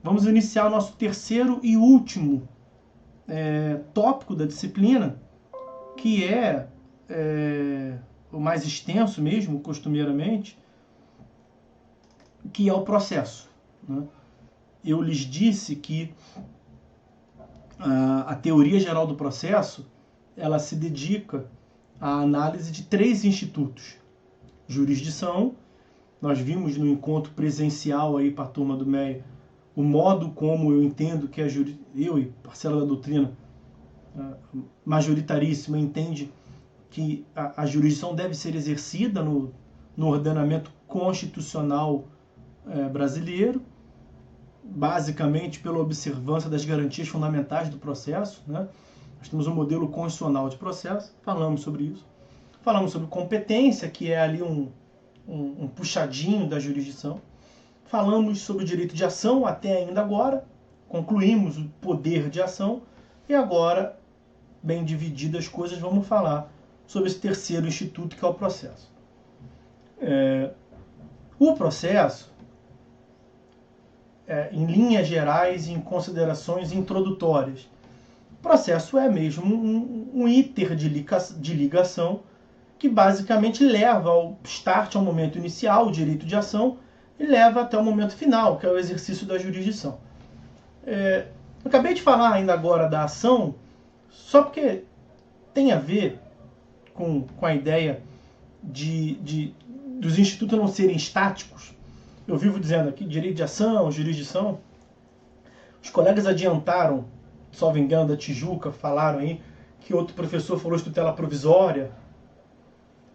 vamos iniciar o nosso terceiro e último tópico da disciplina, que é o mais extenso mesmo, costumeiramente, que é o processo, né? Eu lhes disse que a teoria geral do processo, ela se dedica à análise de 3 institutos. Jurisdição, nós vimos no encontro presencial aí para a turma do MEI, o modo como eu entendo que eu e parcela da doutrina majoritaríssima entende que a jurisdição deve ser exercida no ordenamento constitucional brasileiro, basicamente pela observância das garantias fundamentais do processo, né? Nós temos um modelo constitucional de processo, falamos sobre isso. Falamos sobre competência, que é ali um puxadinho da jurisdição. Falamos sobre o direito de ação até ainda agora, concluímos o poder de ação, e agora, bem divididas as coisas, vamos falar sobre esse terceiro instituto, que é o processo. O processo, em linhas gerais e em considerações introdutórias, o processo é mesmo um iter de ligação que basicamente leva ao start, ao momento inicial, o direito de ação, e leva até o momento final, que é o exercício da jurisdição. Eu acabei de falar ainda agora da ação, só porque tem a ver com a ideia dos institutos não serem estáticos. Eu vivo dizendo aqui, direito de ação, jurisdição. Os colegas adiantaram, salvo engano, da Tijuca, falaram aí que outro professor falou de tutela provisória,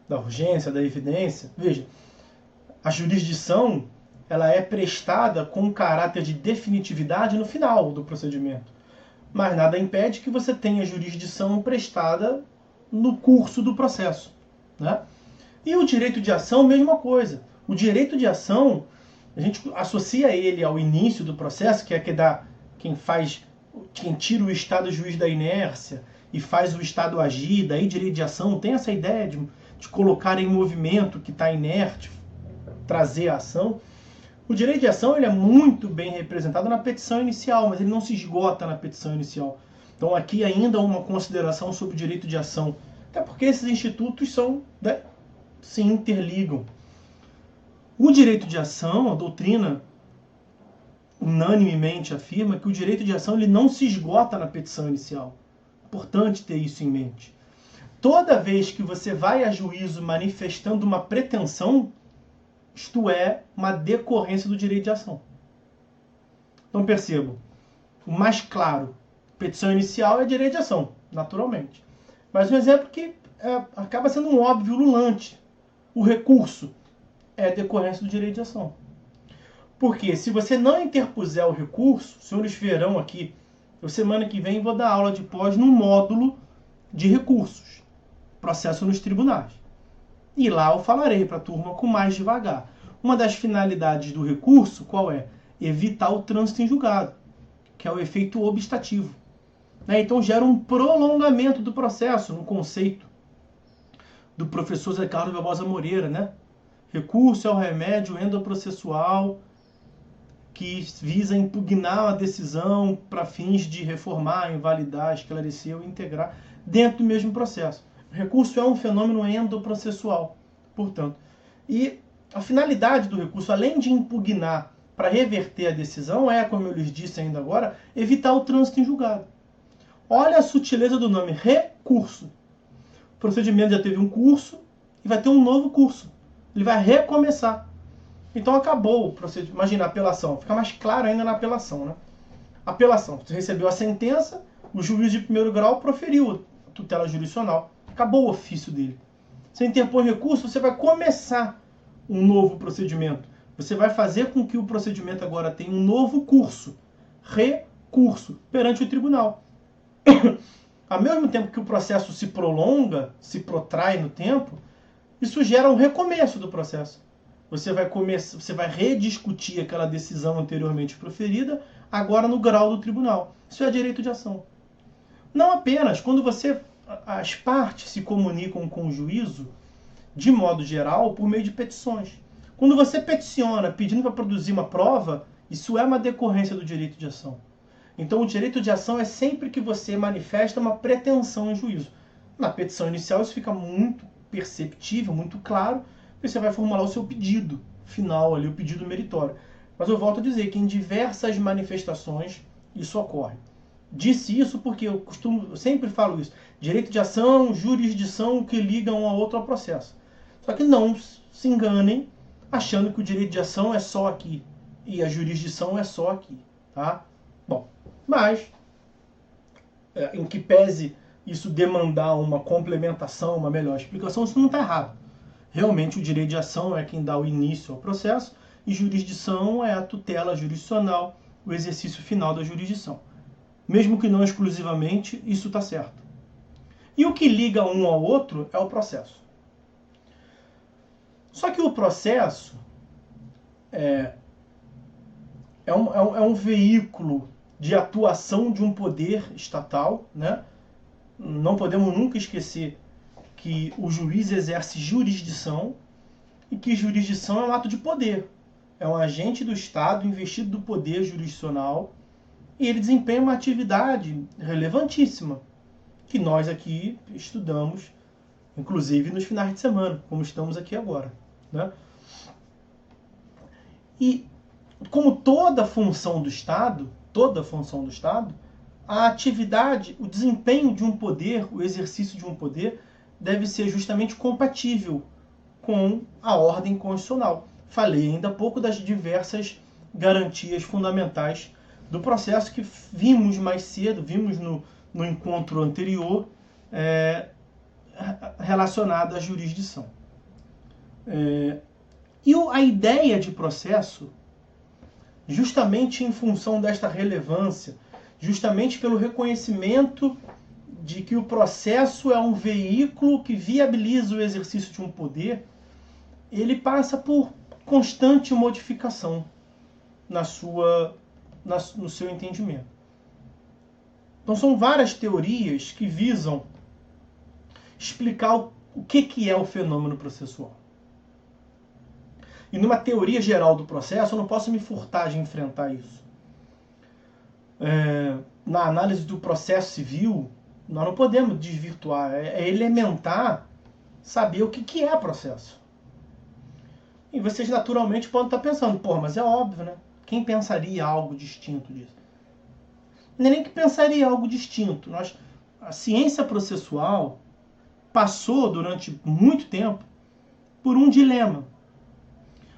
da urgência, da evidência. Veja, a jurisdição, ela é prestada com caráter de definitividade no final do procedimento. Mas nada impede que você tenha jurisdição prestada no curso do processo, né? E o direito de ação, mesma coisa. O direito de ação, a gente associa ele ao início do processo, que é quem tira o Estado juiz da inércia e faz o Estado agir. Daí direito de ação tem essa ideia de colocar em movimento que está inerte, trazer a ação. O direito de ação ele é muito bem representado na petição inicial, mas ele não se esgota na petição inicial. Então aqui ainda uma consideração sobre o direito de ação, até porque esses institutos se interligam. O direito de ação, a doutrina unanimemente afirma que o direito de ação ele não se esgota na petição inicial. Importante ter isso em mente. Toda vez que você vai a juízo manifestando uma pretensão, isto é, uma decorrência do direito de ação. Então percebam, o mais claro, petição inicial é direito de ação, naturalmente. Mas um exemplo que acaba sendo um óbvio ululante. O recurso é decorrência do direito de ação. Porque se você não interpuser o recurso, os senhores verão aqui, eu semana que vem vou dar aula de pós no módulo de recursos, processo nos tribunais. E lá eu falarei para a turma com mais devagar. Uma das finalidades do recurso, qual é? Evitar o trânsito em julgado, que é o efeito obstativo. Então gera um prolongamento do processo, no conceito do professor Zé Carlos Barbosa Moreira, né? Recurso é o remédio endoprocessual que visa impugnar a decisão para fins de reformar, invalidar, esclarecer ou integrar dentro do mesmo processo. O recurso é um fenômeno endoprocessual, portanto. E a finalidade do recurso, além de impugnar para reverter a decisão, é, como eu lhes disse ainda agora, evitar o trânsito em julgado. Olha a sutileza do nome, recurso. O procedimento já teve um curso e vai ter um novo curso. Ele vai recomeçar. Então acabou o procedimento. Imagina a apelação. Fica mais claro ainda na apelação, né? Apelação. Você recebeu a sentença, o juiz de primeiro grau proferiu a tutela jurisdicional. Acabou o ofício dele. Você interpõe recurso, você vai começar um novo procedimento. Você vai fazer com que o procedimento agora tenha um novo curso. Recurso perante o tribunal. Ao mesmo tempo que o processo se prolonga, se protrai no tempo, isso gera um recomeço do processo. Você vai rediscutir aquela decisão anteriormente proferida, agora no grau do tribunal. Isso é direito de ação. Não apenas quando as partes se comunicam com o juízo, de modo geral, por meio de petições. Quando você peticiona pedindo para produzir uma prova, Isso é uma decorrência do direito de ação. Então, o direito de ação é sempre que você manifesta uma pretensão em juízo. Na petição inicial, isso fica muito perceptível, muito claro, e você vai formular o seu pedido final, ali, o pedido meritório. Mas eu volto a dizer que em diversas manifestações isso ocorre. Disse isso porque eu sempre falo isso. Direito de ação, jurisdição que ligam um ao outro ao processo. Só que não se enganem achando que o direito de ação é só aqui e a jurisdição é só aqui, tá? Bom, mas em que pese isso demandar uma complementação, uma melhor explicação, isso não está errado. Realmente o direito de ação é quem dá o início ao processo e jurisdição é a tutela jurisdicional, o exercício final da jurisdição. Mesmo que não exclusivamente, isso está certo. E o que liga um ao outro é o processo. Só que o processo é um veículo de atuação de um poder estatal, né? Não podemos nunca esquecer que o juiz exerce jurisdição e que jurisdição é um ato de poder. É um agente do Estado investido do poder jurisdicional e ele desempenha uma atividade relevantíssima que nós aqui estudamos, inclusive nos finais de semana, como estamos aqui agora, né? E como toda função do Estado, a atividade, o desempenho de um poder, o exercício de um poder, deve ser justamente compatível com a ordem constitucional. Falei ainda há pouco das diversas garantias fundamentais do processo que vimos mais cedo, vimos no encontro anterior, relacionado à jurisdição. E a ideia de processo, justamente em função desta relevância, justamente pelo reconhecimento de que o processo é um veículo que viabiliza o exercício de um poder, ele passa por constante modificação no seu entendimento. Então são várias teorias que visam explicar o que é o fenômeno processual. E numa teoria geral do processo, eu não posso me furtar de enfrentar isso. Na análise do processo civil, nós não podemos desvirtuar. É elementar saber o que é processo. E vocês naturalmente podem estar pensando, mas é óbvio, né? Quem pensaria algo distinto disso? Nem que pensaria algo distinto. A ciência processual passou durante muito tempo por um dilema.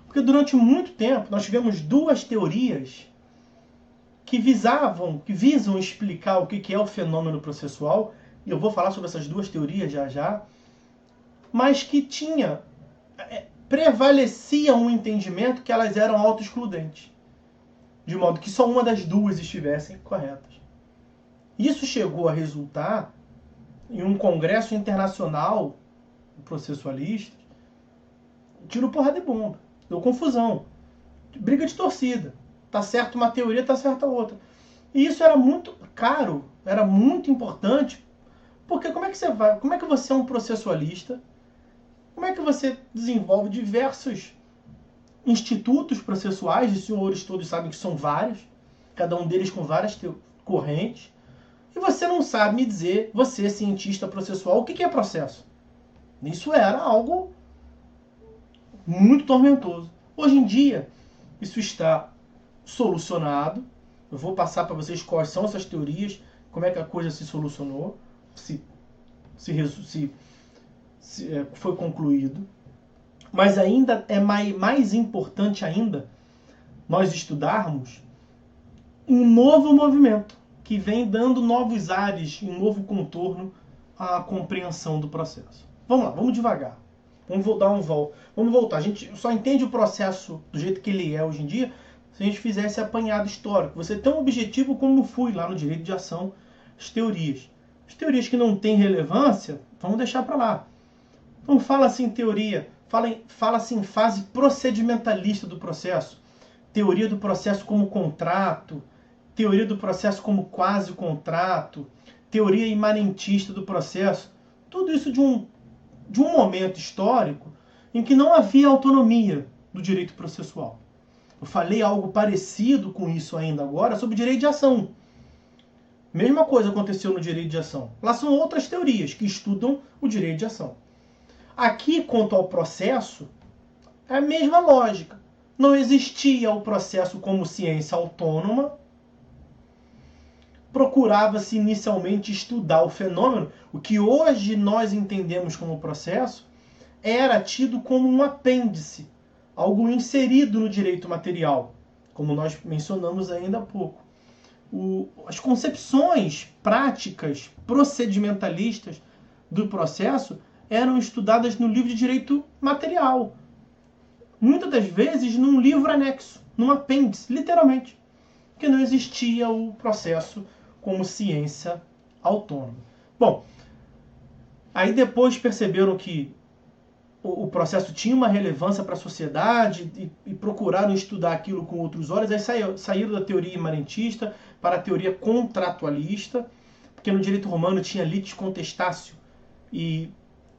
Porque durante muito tempo nós tivemos duas teorias que visam explicar o que é o fenômeno processual, e eu vou falar sobre essas duas teorias já, mas que prevalecia um entendimento que elas eram autoexcludentes, de modo que só uma das duas estivessem corretas. Isso chegou a resultar em um congresso internacional processualista, tiro, porrada e bomba, deu confusão, briga de torcida. Tá certo uma teoria, tá certa outra. E isso era muito caro, era muito importante, porque como é que você é um processualista? Como é que você desenvolve diversos institutos processuais, os senhores todos sabem que são vários, cada um deles com várias correntes, e você não sabe me dizer, você, cientista processual, o que é processo? Isso era algo muito tormentoso. Hoje em dia, isso está solucionado. Eu vou passar para vocês quais são essas teorias, como é que a coisa se solucionou, se foi concluído. Mas ainda é mais importante ainda nós estudarmos um novo movimento que vem dando novos ares, um novo contorno à compreensão do processo. Vamos lá, vamos devagar. Vamos dar um volta. Vamos voltar. A gente só entende o processo do jeito que ele é hoje em dia se a gente fizesse apanhado histórico. Você tem um objetivo como fui lá no direito de ação, as teorias. As teorias que não têm relevância, vamos deixar para lá. Então fala assim teoria, fala assim fase procedimentalista do processo, teoria do processo como contrato, teoria do processo como quase contrato, teoria imanentista do processo. Tudo isso de um momento histórico em que não havia autonomia do direito processual. Eu falei algo parecido com isso ainda agora sobre direito de ação. Mesma coisa aconteceu no direito de ação. Lá são outras teorias que estudam o direito de ação. Aqui, quanto ao processo, é a mesma lógica. Não existia o processo como ciência autônoma. Procurava-se inicialmente estudar o fenômeno. O que hoje nós entendemos como processo era tido como um apêndice, algo inserido no direito material, como nós mencionamos ainda há pouco. As concepções práticas, procedimentalistas do processo eram estudadas no livro de direito material. Muitas das vezes num livro anexo, num apêndice, literalmente. Porque não existia o processo como ciência autônoma. Bom, aí depois perceberam que o processo tinha uma relevância para a sociedade e procuraram estudar aquilo com outros olhos, aí saíram da teoria imanentista para a teoria contratualista, porque no direito romano tinha litis contestatio, e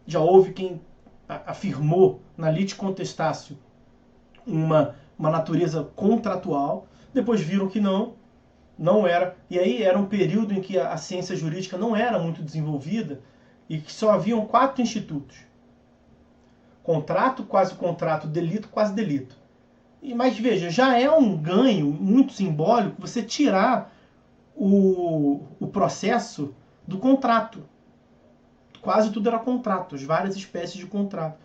já houve quem afirmou na litis contestatio uma natureza contratual, depois viram que não era, e aí era um período em que a ciência jurídica não era muito desenvolvida e que só haviam 4 institutos. Contrato, quase contrato, delito, quase delito. Mas veja, já é um ganho muito simbólico você tirar o processo do contrato. Quase tudo era contrato, as várias espécies de contrato.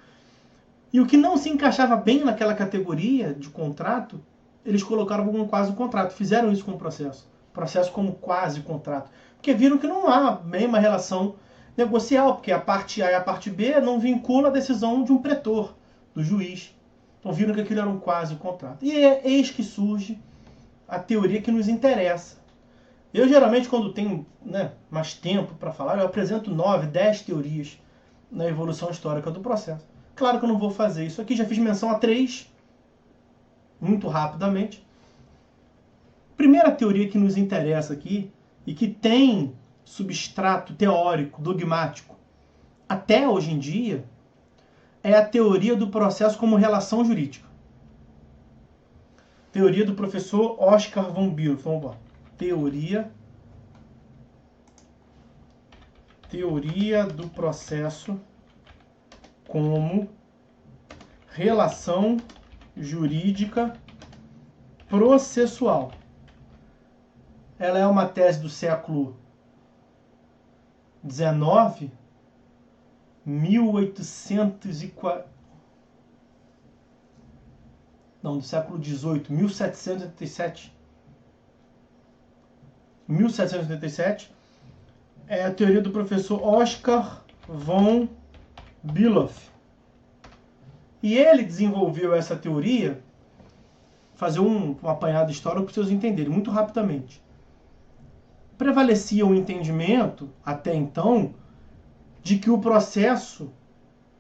E o que não se encaixava bem naquela categoria de contrato, eles colocaram como quase contrato. Fizeram isso com o processo. Processo como quase contrato. Porque viram que não há bem uma relação negocial, porque a parte A e a parte B não vinculam a decisão de um pretor, do juiz. Então viram que aquilo era um quase contrato. E eis que surge a teoria que nos interessa. Eu geralmente, quando tenho mais tempo para falar, eu apresento 9, 10 teorias na evolução histórica do processo. Claro que eu não vou fazer isso aqui, já fiz menção a 3, muito rapidamente. Primeira teoria que nos interessa aqui, e que tem substrato teórico, dogmático, até hoje em dia, é a teoria do processo como relação jurídica. Teoria do professor Oscar von Billoff. Vamos lá. Teoria do processo como relação jurídica processual. Ela é uma tese do século XIX, 1840. Não, do século XVIII, 1787. 1787 é a teoria do professor Oscar von Billoff. E ele desenvolveu essa teoria, fazer um apanhado histórico para vocês entenderem muito rapidamente. Prevalecia o entendimento, até então, de que o processo,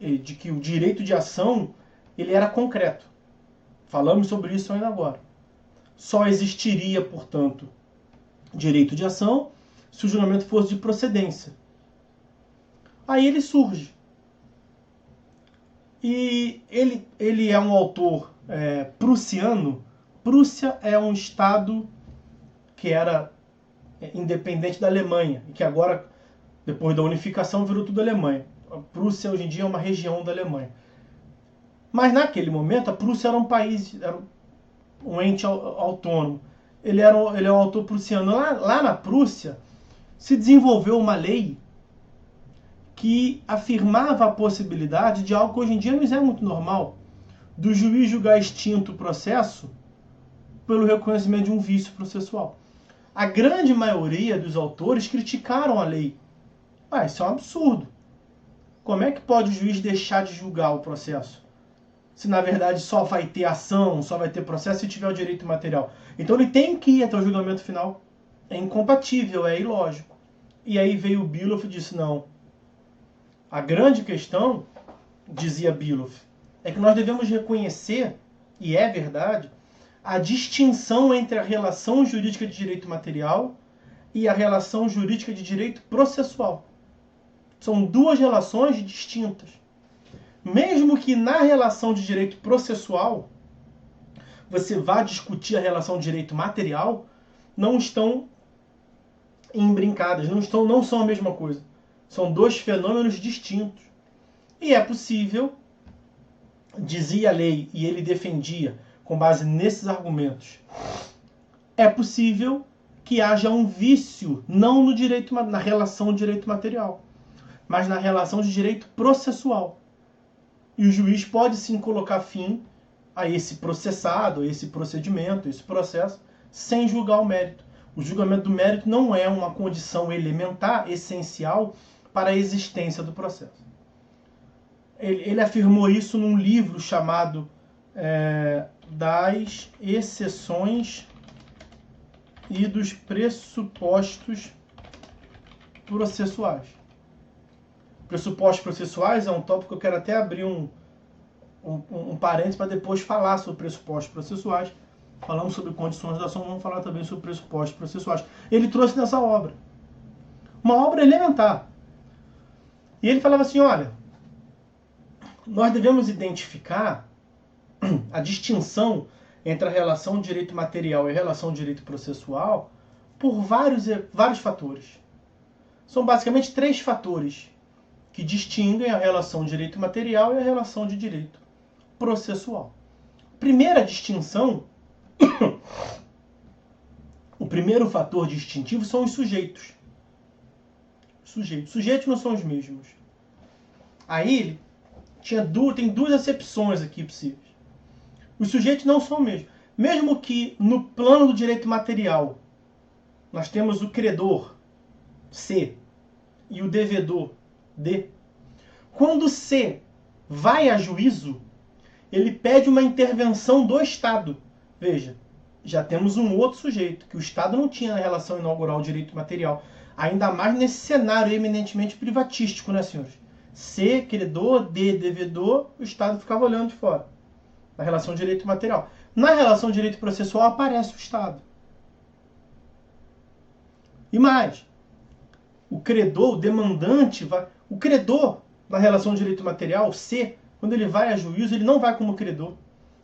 de que o direito de ação, ele era concreto. Falamos sobre isso ainda agora. Só existiria, portanto, direito de ação se o julgamento fosse de procedência. Aí ele surge. E ele é um autor prussiano. Prússia é um estado que era independente da Alemanha, e que agora, depois da unificação, virou tudo Alemanha. A Prússia hoje em dia é uma região da Alemanha. Mas naquele momento a Prússia era um país, era um ente autônomo. Ele é um autor prussiano. Lá na Prússia se desenvolveu uma lei que afirmava a possibilidade de algo que hoje em dia não é muito normal, do juiz julgar extinto o processo pelo reconhecimento de um vício processual. A grande maioria dos autores criticaram a lei. Isso é um absurdo. Como é que pode o juiz deixar de julgar o processo? Se na verdade só vai ter ação, só vai ter processo se tiver o direito material. Então ele tem que ir até o julgamento final. É incompatível, é ilógico. E aí veio o Billoff e disse, não. A grande questão, dizia Billoff, é que nós devemos reconhecer, e é verdade, a distinção entre a relação jurídica de direito material e a relação jurídica de direito processual. São duas relações distintas. Mesmo que na relação de direito processual você vá discutir a relação direito material, não estão embrincadas, não são a mesma coisa. São dois fenômenos distintos. E é possível, dizia a lei, e ele defendia, com base nesses argumentos, é possível que haja um vício, não no direito, na relação de direito material, mas na relação de direito processual. E o juiz pode sim colocar fim a esse processado, a esse procedimento, a esse processo, sem julgar o mérito. O julgamento do mérito não é uma condição elementar, essencial, para a existência do processo. Ele afirmou isso num livro chamado Das Exceções e dos Pressupostos Processuais. Pressupostos processuais é um tópico que eu quero até abrir um parênteses para depois falar sobre pressupostos processuais. Falamos sobre condições da ação, vamos falar também sobre pressupostos processuais. Ele trouxe nessa obra. Uma obra elementar. E ele falava assim, olha, nós devemos identificar a distinção entre a relação de direito material e a relação de direito processual por vários fatores. São basicamente 3 fatores que distinguem a relação de direito material e a relação de direito processual. Primeira distinção, o primeiro fator distintivo são os sujeitos. Sujeitos não são os mesmos. Aí tem 2 acepções aqui possíveis. Os sujeitos não são o mesmo. Mesmo que no plano do direito material nós temos o credor, C, e o devedor, D. Quando C vai a juízo, ele pede uma intervenção do Estado. Veja, já temos um outro sujeito, que o Estado não tinha na relação inaugural direito material. Ainda mais nesse cenário eminentemente privatístico, né, senhores? C, credor, D, devedor, o Estado ficava olhando de fora. Na relação de direito material. Na relação de direito processual aparece o Estado. E mais, o credor, o demandante, o credor na relação de direito material, C, quando ele vai a juízo, ele não vai como credor.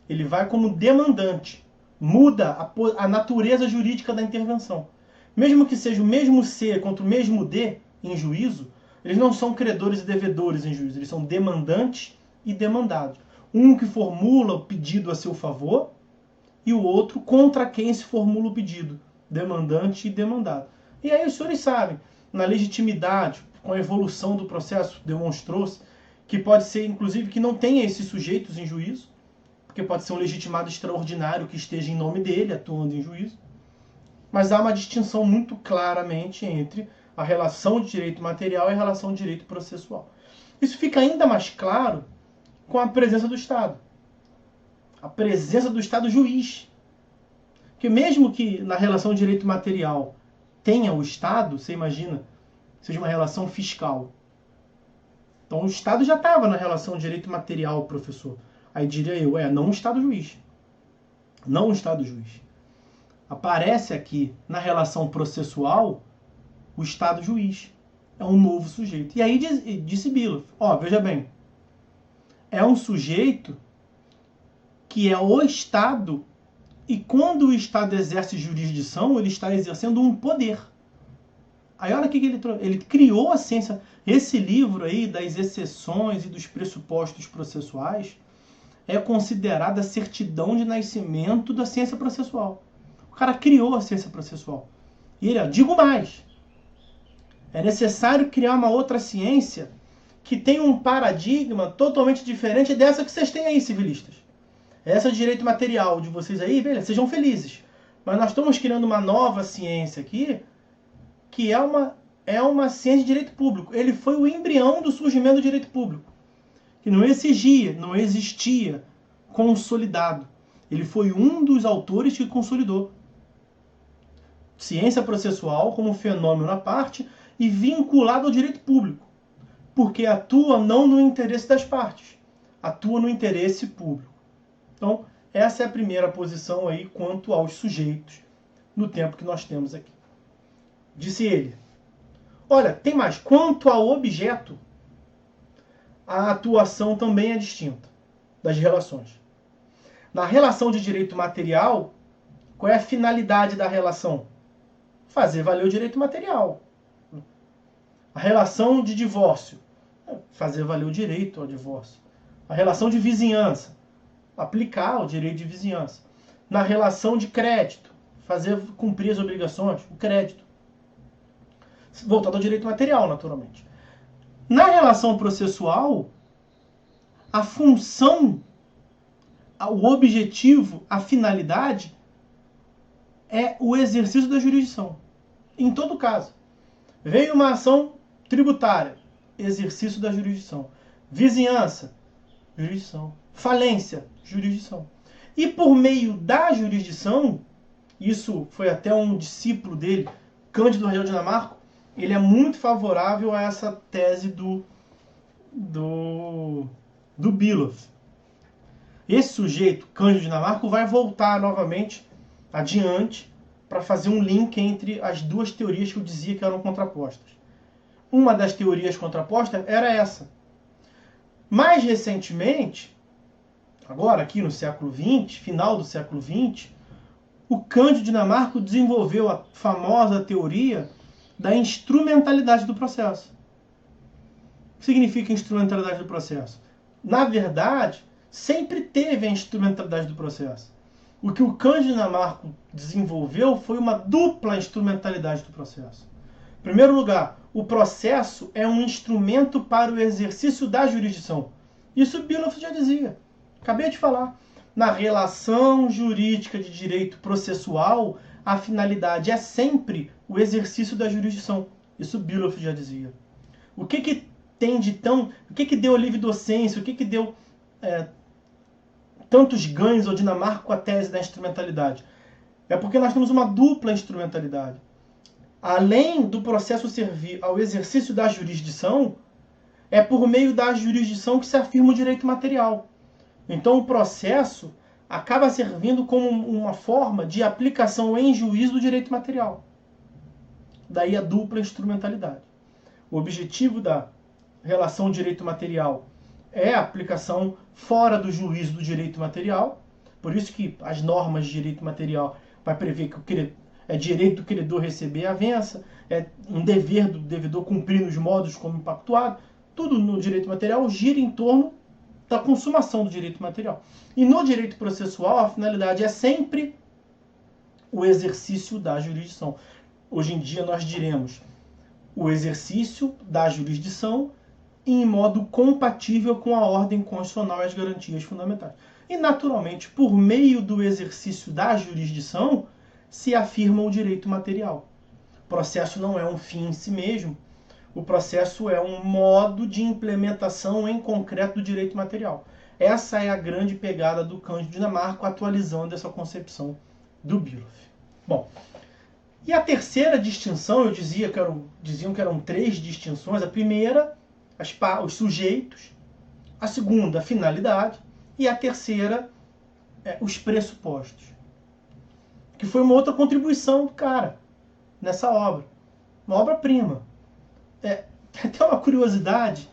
Ele vai como demandante. Muda a natureza jurídica da intervenção. Mesmo que seja o mesmo C contra o mesmo D em juízo, eles não são credores e devedores em juízo. Eles são demandantes e demandados. Um que formula o pedido a seu favor e o outro contra quem se formula o pedido. Demandante e demandado. E aí os senhores sabem, na legitimidade, com a evolução do processo, demonstrou-se que pode ser, inclusive, que não tenha esses sujeitos em juízo, porque pode ser um legitimado extraordinário que esteja em nome dele, atuando em juízo. Mas há uma distinção muito claramente entre a relação de direito material e a relação de direito processual. Isso fica ainda mais claro com a presença do Estado. A presença do Estado juiz. Porque mesmo que na relação de direito material tenha o Estado, você imagina, seja uma relação fiscal. Então o Estado já estava na relação de direito material, professor. Aí diria eu, não um Estado juiz. Não um Estado juiz. Aparece aqui na relação processual o Estado juiz. É um novo sujeito. E aí disse Biloff, veja bem, é um sujeito que é o Estado, e quando o Estado exerce jurisdição, ele está exercendo um poder. Aí olha o que ele trouxe. Ele criou a ciência. Esse livro aí das exceções e dos pressupostos processuais é considerada a certidão de nascimento da ciência processual. O cara criou a ciência processual. E ele, digo mais, é necessário criar uma outra ciência que tenha um paradigma totalmente diferente dessa que vocês têm aí, civilistas. Essa de direito material de vocês aí, beleza, sejam felizes. Mas nós estamos criando uma nova ciência aqui, que é uma ciência de direito público. Ele foi o embrião do surgimento do direito público, que não existia consolidado. Ele foi um dos autores que consolidou. Ciência processual como fenômeno à parte e vinculado ao direito público, porque atua não no interesse das partes, atua no interesse público. Então, essa é a primeira posição aí quanto aos sujeitos no tempo que nós temos aqui. Disse ele. Olha, tem mais. Quanto ao objeto, a atuação também é distinta das relações. Na relação de direito material, qual é a finalidade da relação? Fazer valer o direito material. A relação de divórcio, fazer valer o direito ao divórcio. A relação de vizinhança, aplicar o direito de vizinhança. Na relação de crédito, fazer cumprir as obrigações, o crédito. Voltado ao direito material, naturalmente. Na relação processual, a função, o objetivo, a finalidade é o exercício da jurisdição. Em todo caso. Veio uma ação tributária, exercício da jurisdição. Vizinhança, jurisdição. Falência, jurisdição. E por meio da jurisdição, isso foi até um discípulo dele, Cândido Rangel Dinamarco, ele é muito favorável a essa tese do Biloff. Esse sujeito, Cândido Dinamarco, vai voltar novamente adiante para fazer um link entre as duas teorias que eu dizia que eram contrapostas. Uma das teorias contrapostas era essa. Mais recentemente, agora aqui no século XX, final do século XX, o Cândido Dinamarco desenvolveu a famosa teoria da instrumentalidade do processo. O que significa instrumentalidade do processo? Na verdade, sempre teve a instrumentalidade do processo. O que o Cândido Dinamarco desenvolveu foi uma dupla instrumentalidade do processo. Em primeiro lugar, o processo é um instrumento para o exercício da jurisdição. Isso Biloff já dizia. Acabei de falar. Na relação jurídica de direito processual, a finalidade é sempre o exercício da jurisdição. Isso Biloff já dizia. O que tem de tão... O que deu livre docência? O que deu tantos ganhos ao Dinamarco com a tese da instrumentalidade? É porque nós temos uma dupla instrumentalidade. Além do processo servir ao exercício da jurisdição, é por meio da jurisdição que se afirma o direito material. Então o processo acaba servindo como uma forma de aplicação em juízo do direito material. Daí a dupla instrumentalidade. O objetivo da relação direito material é a aplicação fora do juízo do direito material. Por isso que as normas de direito material vai prever que é direito do credor receber a avença, é um dever do devedor cumprir nos modos como impactuado. Tudo no direito material gira em torno da consumação do direito material. E no direito processual, a finalidade é sempre o exercício da jurisdição. Hoje em dia nós diremos o exercício da jurisdição em modo compatível com a ordem constitucional e as garantias fundamentais. E, naturalmente, por meio do exercício da jurisdição, se afirma o direito material. O processo não é um fim em si mesmo. O processo é um modo de implementação em concreto do direito material. Essa é a grande pegada do Cândido Dinamarco, atualizando essa concepção do Biloff. Bom, e a terceira distinção, diziam que eram 3 distinções. A primeira, os sujeitos. A segunda, a finalidade. E a terceira, os pressupostos. Que foi uma outra contribuição do cara nessa obra. Uma obra-prima. Tem até uma curiosidade,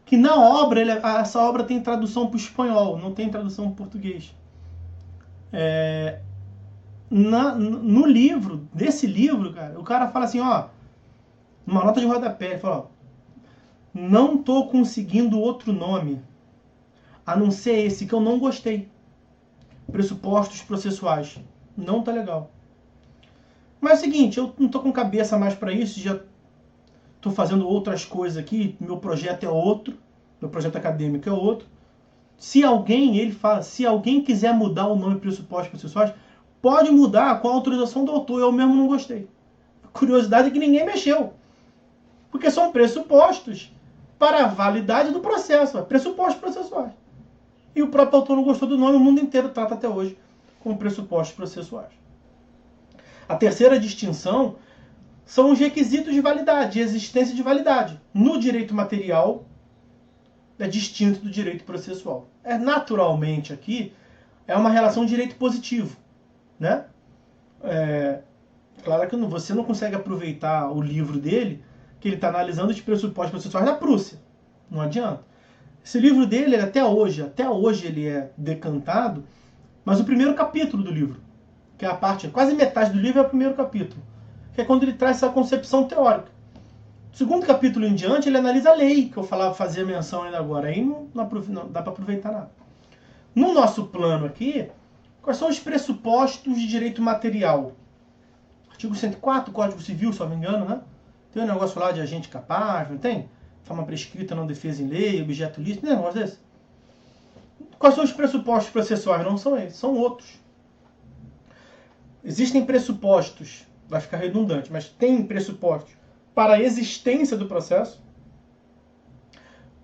que na obra, essa obra tem tradução para o espanhol, não tem tradução para o português. No livro, desse livro, cara, o cara fala assim, numa nota de rodapé, ele fala, não estou conseguindo outro nome, a não ser esse que eu não gostei. Pressupostos processuais. Não tá legal. Mas é o seguinte, eu não estou com cabeça mais para isso, já estou fazendo outras coisas aqui, meu projeto é outro, meu projeto acadêmico é outro. Se alguém quiser mudar o nome pressupostos processuais, pode mudar com a autorização do autor, eu mesmo não gostei. A curiosidade é que ninguém mexeu. Porque são pressupostos para a validade do processo, pressupostos processuais. E o próprio autor não gostou do nome, o mundo inteiro trata até hoje como pressupostos processuais. A terceira distinção são os requisitos de validade, de existência de validade. No direito material, é distinto do direito processual. Naturalmente aqui, é uma relação de direito positivo. Né? Claro que você não consegue aproveitar o livro dele, que ele está analisando os pressupostos processuais da Prússia. Não adianta. Esse livro dele, até hoje ele é decantado Mas o primeiro capítulo do livro, que é a parte, quase metade do livro é o primeiro capítulo, que é quando ele traz essa concepção teórica. O segundo capítulo em diante, ele analisa a lei, que eu fazia menção ainda agora. Aí não dá para aproveitar nada. No nosso plano aqui, quais são os pressupostos de direito material? Artigo 104 do Código Civil, se eu não me engano, né? Tem um negócio lá de agente capaz, não tem? Forma prescrita, não defesa em lei, objeto lícito, não tem um negócio desse? Quais são os pressupostos processuais? Não são esses, são outros. Existem pressupostos, vai ficar redundante, mas tem pressupostos para a existência do processo,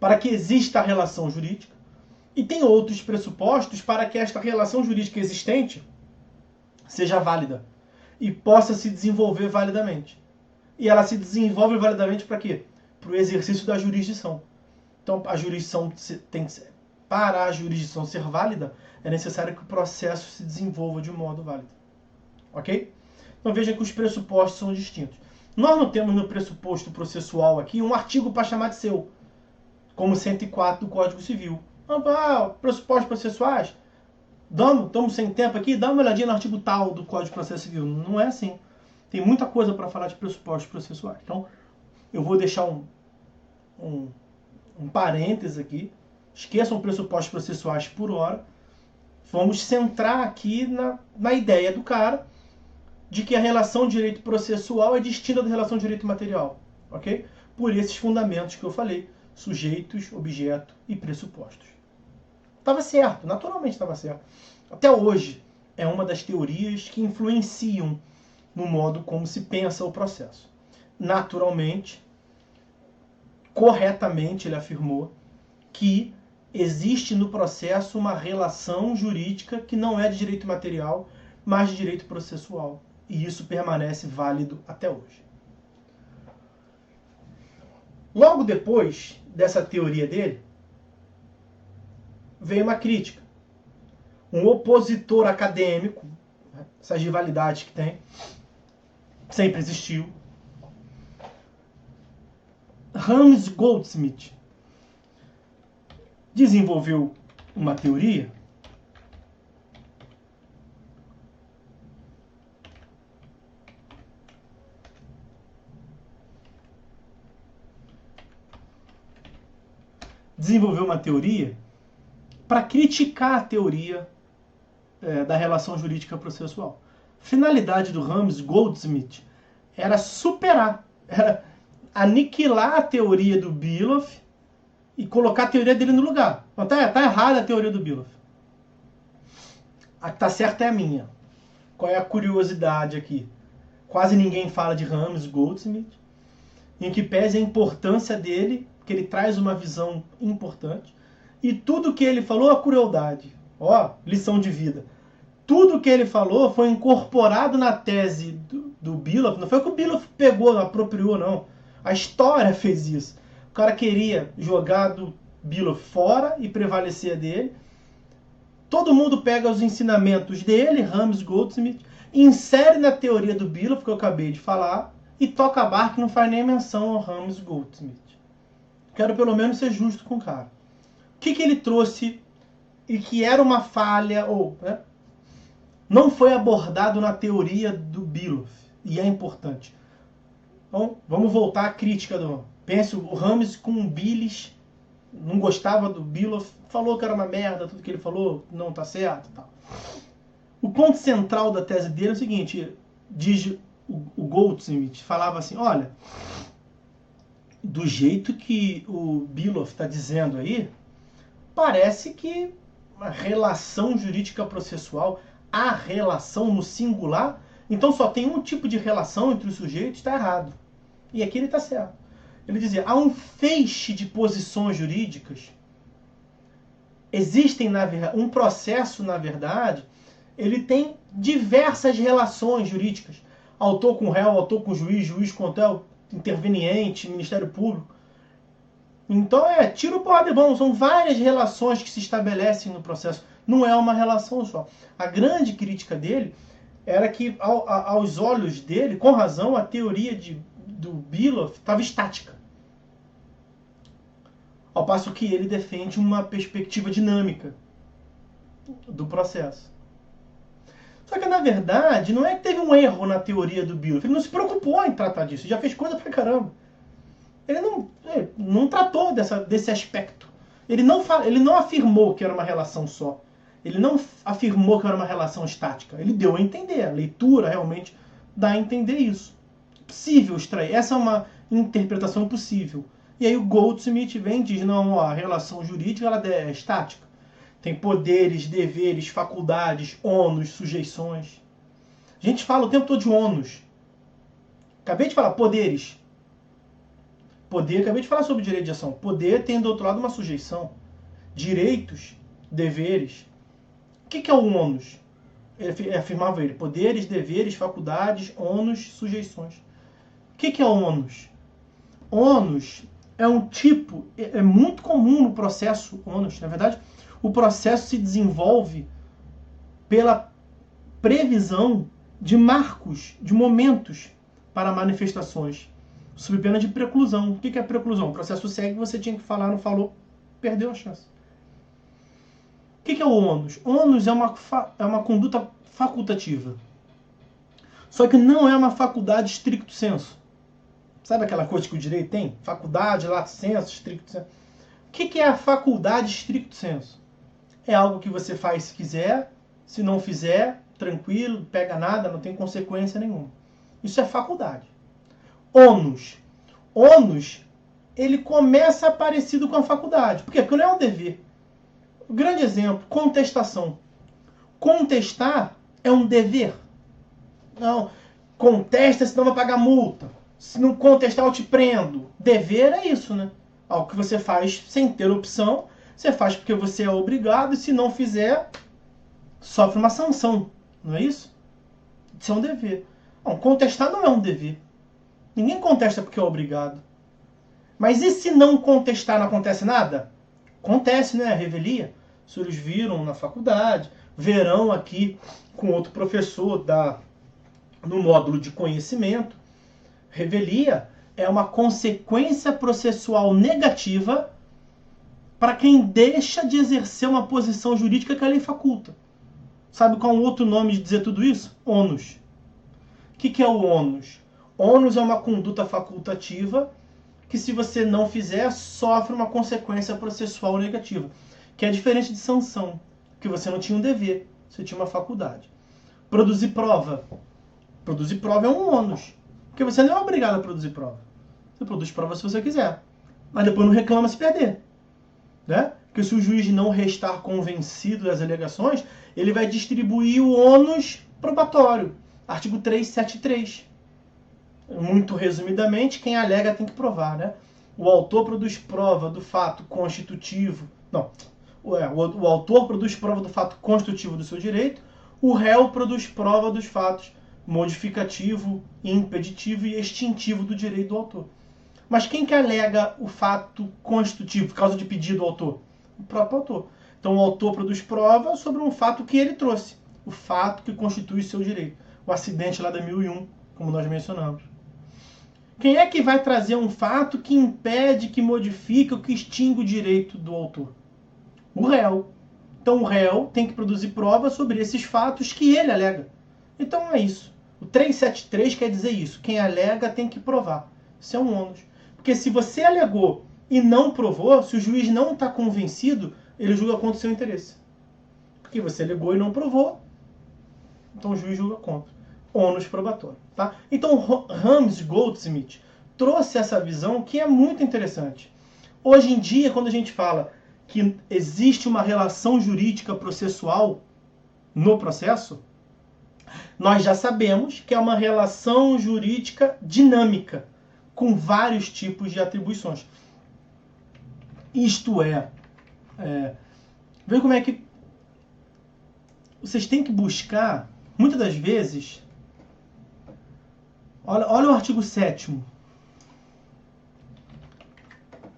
para que exista a relação jurídica, e tem outros pressupostos para que esta relação jurídica existente seja válida e possa se desenvolver validamente. E ela se desenvolve validamente para quê? Para o exercício da jurisdição. Então, a jurisdição para a jurisdição ser válida, é necessário que o processo se desenvolva de um modo válido. Ok? Então veja que os pressupostos são distintos. Nós não temos no pressuposto processual aqui um artigo para chamar de seu, como 104 do Código Civil. Pressupostos processuais? Estamos sem tempo aqui? Dá uma olhadinha no artigo tal do Código de Processo Civil. Não é assim. Tem muita coisa para falar de pressupostos processuais. Então, eu vou deixar um parênteses aqui. Esqueçam pressupostos processuais por hora. Vamos centrar aqui na ideia do cara de que a relação de direito processual é distinta da relação de direito material. Ok? Por esses fundamentos que eu falei. Sujeitos, objeto e pressupostos. Estava certo, naturalmente estava certo. Até hoje, é uma das teorias que influenciam no modo como se pensa o processo. Naturalmente, corretamente, ele afirmou que existe no processo uma relação jurídica que não é de direito material, mas de direito processual. E isso permanece válido até hoje. Logo depois dessa teoria dele, veio uma crítica. Um opositor acadêmico, essas rivalidades que tem, sempre existiu. Hans Goldsmith desenvolveu uma teoria para criticar a teoria da relação jurídica processual. A finalidade do Hans Goldsmith era superar, era aniquilar a teoria do Bealoff e colocar a teoria dele no lugar. Então, tá errada a teoria do Bealoff. A que tá certa é a minha. Qual é a curiosidade aqui? Quase ninguém fala de Hans Goldsmith, em que pese a importância dele, que ele traz uma visão importante, e tudo que ele falou, a crueldade. Lição de vida. Tudo que ele falou foi incorporado na tese do Bealoff. Não foi que o Bealoff pegou, apropriou, não. A história fez isso. O cara queria jogar do Bealoff fora e prevalecer dele. Todo mundo pega os ensinamentos dele, Hans Goldsmith, insere na teoria do Bealoff, que eu acabei de falar, e toca a barca e não faz nem menção ao Hans Goldsmith. Quero pelo menos ser justo com o cara. O que ele trouxe e que era uma falha, não foi abordado na teoria do Bealoff, e é importante. Então, vamos voltar à crítica do... Pense, o Hans com bilis, não gostava do Bealoff, falou que era uma merda, tudo que ele falou não tá certo. Tal. O ponto central da tese dele é o seguinte, diz o Goldsmith, falava assim, olha, do jeito que o Bealoff está dizendo aí, parece que a relação jurídica processual, a relação no singular, então só tem um tipo de relação entre os sujeitos, está errado. E aqui ele está certo. Ele dizia, há um feixe de posições jurídicas, existem, um processo, na verdade, ele tem diversas relações jurídicas. Autor com réu, autor com juiz, juiz com interveniente, Ministério Público. Então tiro, porrada e bomba. São várias relações que se estabelecem no processo. Não é uma relação só. A grande crítica dele era que, aos olhos dele, com razão, a teoria do Bealoff estava estática. Ao passo que ele defende uma perspectiva dinâmica do processo. Só que, na verdade, não é que teve um erro na teoria do Bill. Ele não se preocupou em tratar disso. Já fez coisa pra caramba. Ele não tratou desse aspecto. Ele não afirmou que era uma relação só. Ele não afirmou que era uma relação estática. Ele deu a entender. A leitura realmente dá a entender isso. Possível extrair. Essa é uma interpretação possível. E aí o Goldsmith vem e diz, não, ó, a relação jurídica ela é estática. Tem poderes, deveres, faculdades, ônus, sujeições. A gente fala o tempo todo de ônus. Acabei de falar poderes. Poder, acabei de falar sobre direito de ação. Poder tem do outro lado uma sujeição. Direitos, deveres. O que é o ônus? Afirmava ele. Poderes, deveres, faculdades, ônus, sujeições. O que é o ônus? Ônus é um tipo, é muito comum no processo ônus. Na verdade, o processo se desenvolve pela previsão de marcos, de momentos para manifestações, sob pena de preclusão. O que é preclusão? O processo segue, você tinha que falar, não falou, perdeu a chance. O que é o ônus? Ônus é uma conduta facultativa. Só que não é uma faculdade stricto sensu. Sabe aquela coisa que o direito tem? Faculdade, lato sensu, stricto sensu. O que é a faculdade stricto sensu? É algo que você faz se quiser, se não fizer, tranquilo, pega nada, não tem consequência nenhuma. Isso é faculdade. Ônus. Ônus, ele começa parecido com a faculdade. Por quê? Porque não é um dever. Um grande exemplo, contestação. Contestar é um dever. Não, contesta, senão vai pagar multa. Se não contestar, eu te prendo. Dever é isso, né? Algo que você faz sem ter opção. Você faz porque você é obrigado e se não fizer, sofre uma sanção. Não é isso? Isso é um dever. Não, contestar não é um dever. Ninguém contesta porque é obrigado. Mas e se não contestar, não acontece nada? Acontece, né? A revelia. Os senhores viram na faculdade, verão aqui com outro professor no módulo de conhecimento. Revelia é uma consequência processual negativa para quem deixa de exercer uma posição jurídica que a lei faculta. Sabe qual é um outro nome de dizer tudo isso? Ônus. O que é o ônus? Ônus é uma conduta facultativa que, se você não fizer, sofre uma consequência processual negativa, que é diferente de sanção, que você não tinha um dever, você tinha uma faculdade. Produzir prova. Produzir prova é um ônus, porque você não é obrigado a produzir prova. Você produz prova se você quiser, mas depois não reclama se perder. Né? Porque se o juiz não restar convencido das alegações, ele vai distribuir o ônus probatório. Artigo 373. Muito resumidamente, quem alega tem que provar. Né? O autor produz prova do fato constitutivo. Não. O autor produz prova do fato constitutivo do seu direito. O réu produz prova dos fatos modificativo, impeditivo e extintivo do direito do autor. Mas quem que alega o fato constitutivo, causa de pedido do autor? O próprio autor. Então o autor produz prova sobre um fato que ele trouxe. O fato que constitui o seu direito. O acidente lá da 1001, como nós mencionamos. Quem é que vai trazer um fato que impede, que modifica, que extingue o direito do autor? O réu. Então o réu tem que produzir prova sobre esses fatos que ele alega. Então é isso. O 373 quer dizer isso. Quem alega tem que provar. Isso é um ônus. Porque se você alegou e não provou, se o juiz não está convencido, ele julga contra o seu interesse. Porque você alegou e não provou, então o juiz julga contra. Ônus probatório. Tá? Então Rams Goldsmith trouxe essa visão que é muito interessante. Hoje em dia, quando a gente fala que existe uma relação jurídica processual no processo, nós já sabemos que é uma relação jurídica dinâmica, com vários tipos de atribuições. Isto vê como é que vocês têm que buscar, muitas das vezes, olha o artigo 7º.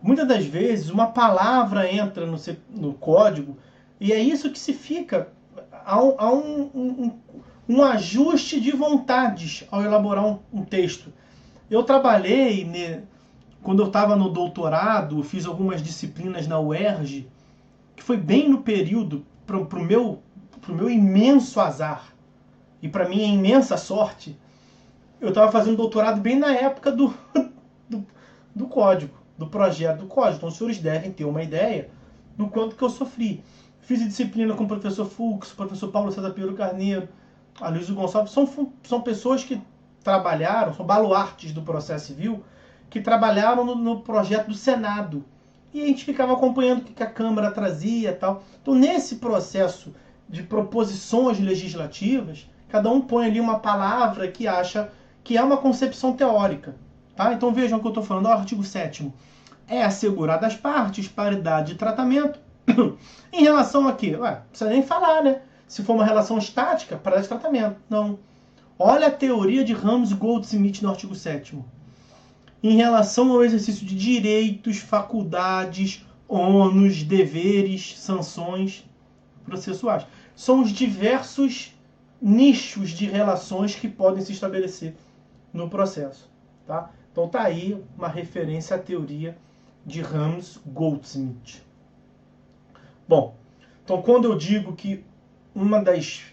Muitas das vezes, uma palavra entra no código e é isso que se fica. Há um ajuste de vontades ao elaborar um texto. Eu trabalhei, quando eu estava no doutorado, fiz algumas disciplinas na UERJ, que foi bem no período, para o meu imenso azar. e para minha imensa sorte, eu estava fazendo doutorado bem na época do código, do projeto do código. Então os senhores devem ter uma ideia do quanto que eu sofri. Fiz disciplina com o professor Fux, o professor Paulo César Pinheiro Carneiro, a Luiz Gonçalves. São pessoas que trabalharam, são baluartes do processo civil, que trabalharam no projeto do Senado. E a gente ficava acompanhando o que a Câmara trazia e tal. Então, nesse processo de proposições legislativas, cada um põe ali uma palavra que acha que é uma concepção teórica. Tá? Então, vejam o que eu estou falando. O artigo 7º. É assegurada às partes paridade de tratamento. Em relação a quê? Ué, não precisa nem falar, né? Se for uma relação estática, paridade de tratamento. Não. Olha a teoria de Ramos e Goldsmith no artigo 7º. Em relação ao exercício de direitos, faculdades, ônus, deveres, sanções processuais. São os diversos nichos de relações que podem se estabelecer no processo. Tá? Então está aí uma referência à teoria de Ramos Goldsmith. Bom, então quando eu digo que uma das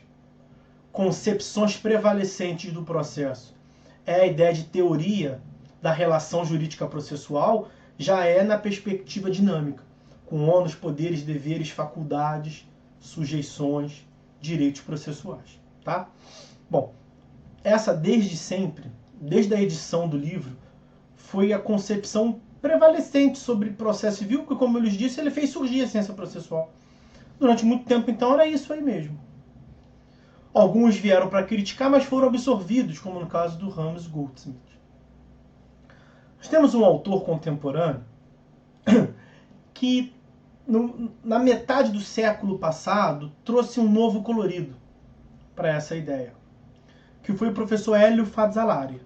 concepções prevalecentes do processo é a ideia de teoria da relação jurídica processual, já é na perspectiva dinâmica, com ônus, poderes, deveres, faculdades, sujeições, direitos processuais. Tá? Bom, essa desde sempre, desde a edição do livro, foi a concepção prevalecente sobre processo civil, porque, como eu lhes disse, ele fez surgir a ciência processual. Durante muito tempo, então, era isso aí mesmo. Alguns vieram para criticar, mas foram absorvidos, como no caso do Ramos Goldsmith. Nós temos um autor contemporâneo que, na metade do século passado, trouxe um novo colorido para essa ideia, que foi o professor Hélio Fazzolari.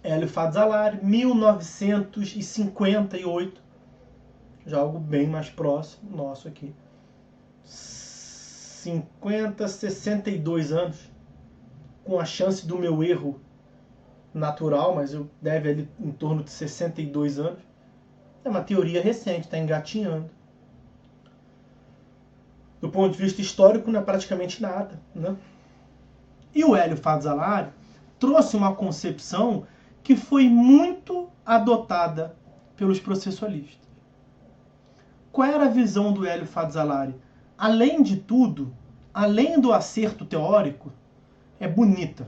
Hélio Fazzolari, 1958, já algo bem mais próximo nosso aqui. 62 anos, com a chance do meu erro natural, mas eu deve ali em torno de 62 anos. É uma teoria recente, está engatinhando. Do ponto de vista histórico, não é praticamente nada, né? E o Hélio Fazzolari trouxe uma concepção que foi muito adotada pelos processualistas. Qual era a visão do Hélio Fazzolari? Além de tudo, além do acerto teórico, é bonita.